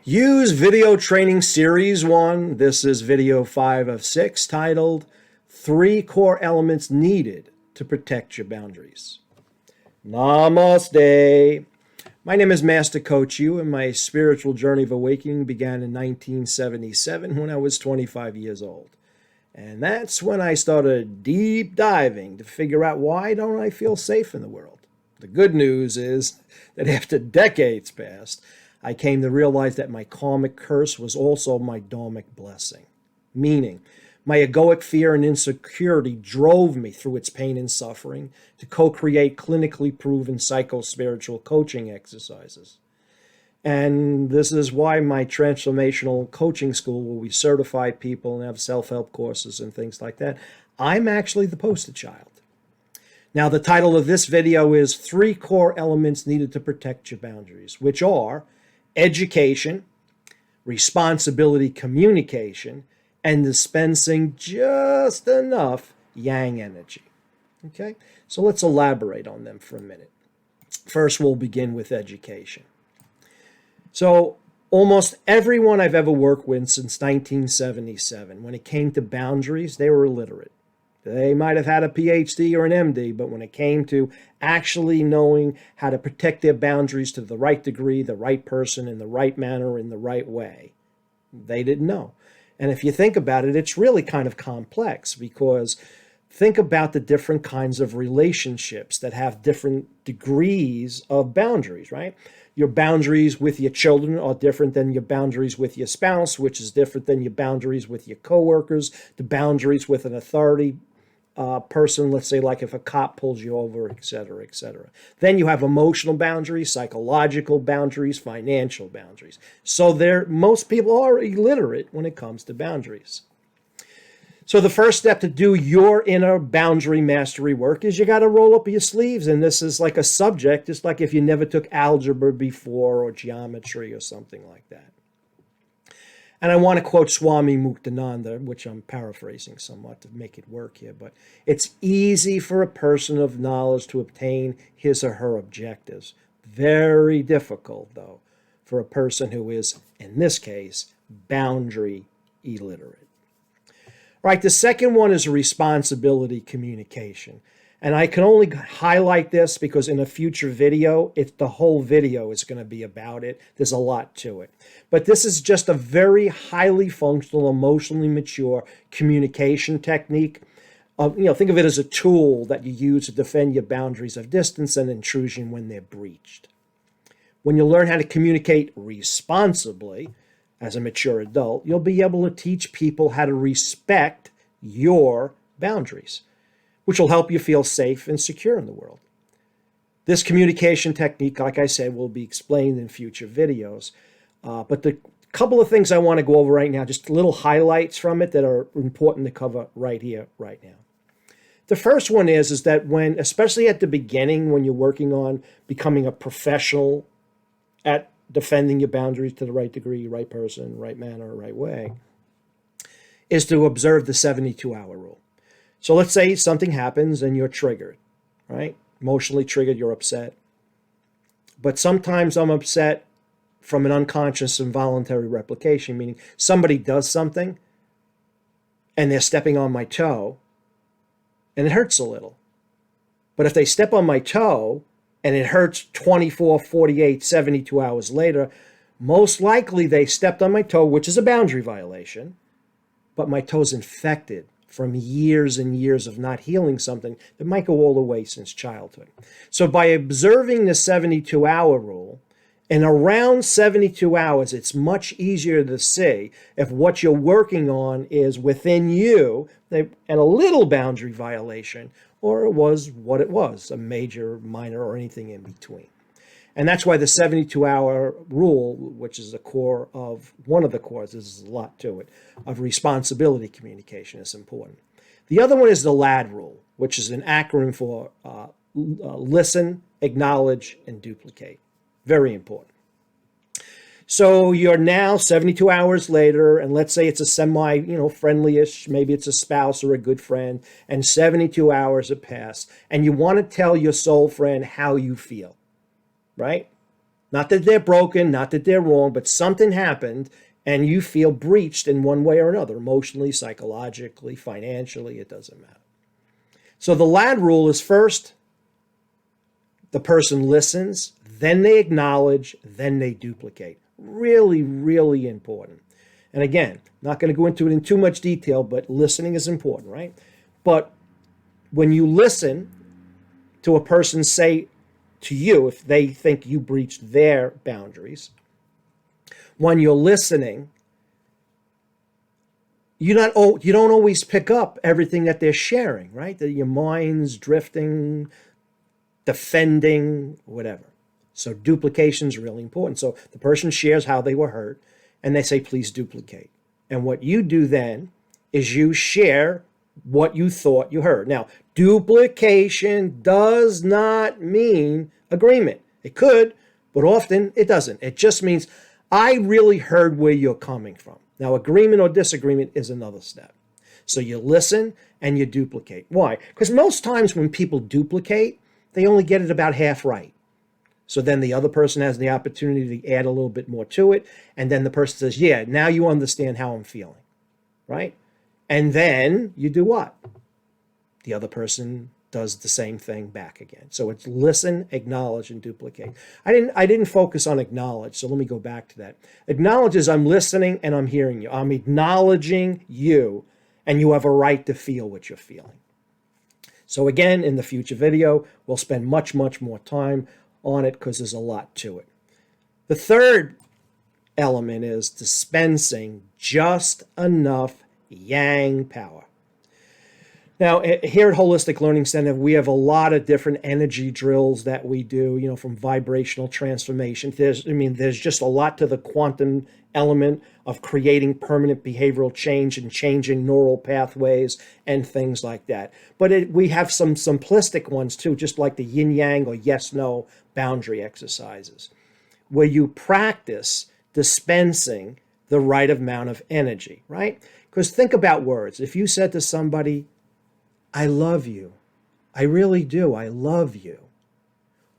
Use Video Training Series 1. This is video 5 of 6, titled 3 Core Elements Needed to Protect Your Boundaries. Namaste. My name is Master Coach Yu, and my spiritual journey of awakening began in 1977 when I was 25 years old. And that's when I started deep diving to figure out, why don't I feel safe in the world? The good news is that after decades passed, I came to realize that my karmic curse was also my dharmic blessing. Meaning, my egoic fear and insecurity drove me through its pain and suffering to co-create clinically proven psycho-spiritual coaching exercises. And this is why my transformational coaching school, where we certify people and have self-help courses and things like that, I'm actually the poster child. Now, the title of this video is 3 Core Elements Needed to Protect Your Boundaries, which are education, responsibility communication, and dispensing just enough yang energy. Okay, so let's elaborate on them for a minute. First, we'll begin with education. So almost everyone I've ever worked with since 1977, when it came to boundaries, they were illiterate. They might have had a PhD or an MD, but when it came to actually knowing how to protect their boundaries to the right degree, the right person, in the right manner, in the right way, they didn't know. And if you think about it, it's really kind of complex, because think about the different kinds of relationships that have different degrees of boundaries, right? Your boundaries with your children are different than your boundaries with your spouse, which is different than your boundaries with your coworkers, the boundaries with an authority person, let's say like if a cop pulls you over, et cetera, et cetera. Then you have emotional boundaries, psychological boundaries, financial boundaries. So most people are illiterate when it comes to boundaries. So the first step to do your inner boundary mastery work is you got to roll up your sleeves. And this is like a subject, just like if you never took algebra before or geometry or something like that. And I want to quote Swami Muktananda, which I'm paraphrasing somewhat to make it work here, but it's easy for a person of knowledge to obtain his or her objectives. Very difficult, though, for a person who is, in this case, boundary illiterate. Right, the second one is responsibility communication. And I can only highlight this because in a future video, the whole video is going to be about it. There's a lot to it. But this is just a very highly functional, emotionally mature communication technique. Think of it as a tool that you use to defend your boundaries of distance and intrusion when they're breached. When you learn how to communicate responsibly as a mature adult, you'll be able to teach people how to respect your boundaries, which will help you feel safe and secure in the world. This communication technique, like I said, will be explained in future videos. But the couple of things I want to go over right now, just little highlights from it that are important to cover right here, right now. The first one is that when, especially at the beginning, when you're working on becoming a professional at defending your boundaries to the right degree, right person, right manner, right way, is to observe the 72-hour rule. So let's say something happens and you're triggered, right? Emotionally triggered, you're upset. But sometimes I'm upset from an unconscious involuntary replication, meaning somebody does something and they're stepping on my toe and it hurts a little. But if they step on my toe and it hurts 24, 48, 72 hours later, most likely they stepped on my toe, which is a boundary violation, but my toe's infected from years and years of not healing something that might go all the way since childhood. So by observing the 72-hour rule, in around 72 hours, it's much easier to see if what you're working on is within you and a little boundary violation, or it was what it was, a major, minor, or anything in between. And that's why the 72-hour rule, which is the core of, one of the cores, there's a lot to it, of responsibility communication is important. The other one is the LAD rule, which is an acronym for listen, acknowledge, and duplicate. Very important. So you're now 72 hours later, and let's say it's a friendly-ish, maybe it's a spouse or a good friend, and 72 hours have passed, and you want to tell your soul friend how you feel, right? Not that they're broken, not that they're wrong, but something happened and you feel breached in one way or another, emotionally, psychologically, financially, it doesn't matter. So the LAD rule is first, the person listens, then they acknowledge, then they duplicate. Really, really important. And again, not going to go into it in too much detail, but listening is important, right? But when you listen to a person say to you, if they think you breached their boundaries, when you're listening, you don't always pick up everything that they're sharing, right? That your mind's drifting, defending, whatever. So duplication is really important. So the person shares how they were hurt, and they say, please duplicate. And what you do then is you share what you thought you heard. Now, duplication does not mean agreement. It could, but often it doesn't. It just means I really heard where you're coming from. Now, agreement or disagreement is another step. So you listen and you duplicate. Why? Because most times when people duplicate, they only get it about half right. So then the other person has the opportunity to add a little bit more to it. And then the person says, yeah, now you understand how I'm feeling, right? And then you do what? The other person does the same thing back again. So it's listen, acknowledge, and duplicate. I didn't focus on acknowledge, so let me go back to that. Acknowledge is I'm listening and I'm hearing you. I'm acknowledging you, and you have a right to feel what you're feeling. So again, in the future video, we'll spend much, much more time on it because there's a lot to it. The third element is dispensing just enough yang power. Now, here at Holistic Learning Center, we have a lot of different energy drills that we do, from vibrational transformation. There's just a lot to the quantum element of creating permanent behavioral change and changing neural pathways and things like that. But we have some simplistic ones too, just like the yin-yang or yes-no boundary exercises, where you practice dispensing the right amount of energy, right? Because think about words. If you said to somebody, I love you, I really do, I love you.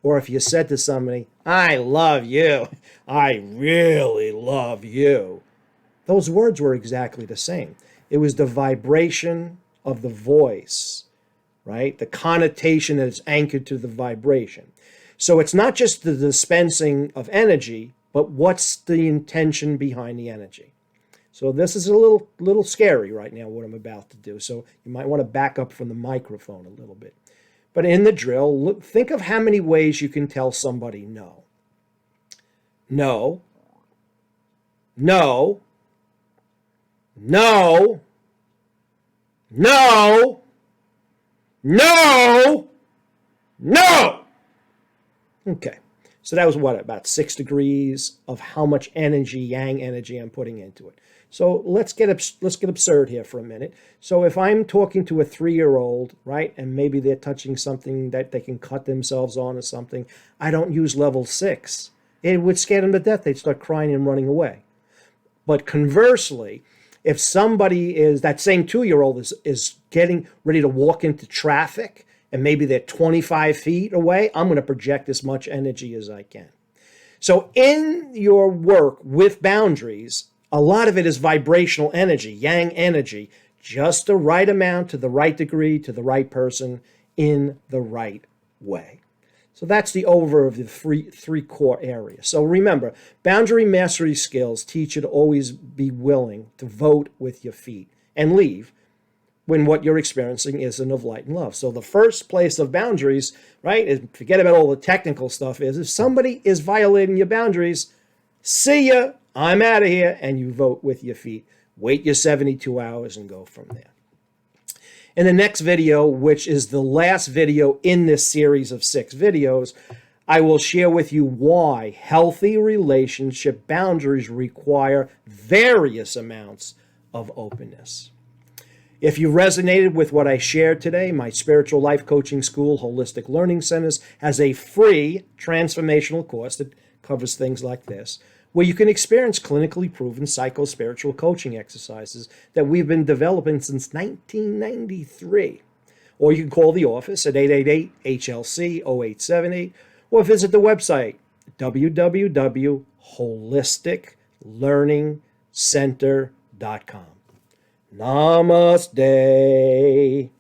Or if you said to somebody, I love you, I really love you, those words were exactly the same. It was the vibration of the voice, right? The connotation that is anchored to the vibration. So it's not just the dispensing of energy, but what's the intention behind the energy? So this is a little scary right now, what I'm about to do. So you might want to back up from the microphone a little bit. But in the drill, think of how many ways you can tell somebody no. No. No. No. No. No. No. Okay. So that was what, about 6 degrees of how much energy, yang energy, I'm putting into it. So let's get absurd here for a minute. So if I'm talking to a 3-year-old, right, and maybe they're touching something that they can cut themselves on or something, I don't use level 6. It would scare them to death. They'd start crying and running away. But conversely, if somebody is, that same 2-year-old is getting ready to walk into traffic, and maybe they're 25 feet away, I'm going to project as much energy as I can. So in your work with boundaries, a lot of it is vibrational energy, yang energy, just the right amount to the right degree to the right person in the right way. So that's the over of the three core areas. So remember, boundary mastery skills teach you to always be willing to vote with your feet and leave when what you're experiencing isn't of light and love. So the first place of boundaries, right, is forget about all the technical stuff, is if somebody is violating your boundaries, see ya, I'm out of here, and you vote with your feet. Wait your 72 hours and go from there. In the next video, which is the last video in this series of 6 videos, I will share with you why healthy relationship boundaries require various amounts of openness. If you resonated with what I shared today, my Spiritual Life Coaching School, Holistic Learning Centers, has a free transformational course that covers things like this, where you can experience clinically proven psycho-spiritual coaching exercises that we've been developing since 1993. Or you can call the office at 888-HLC-0878, or visit the website www.holisticlearningcenter.com. Namaste.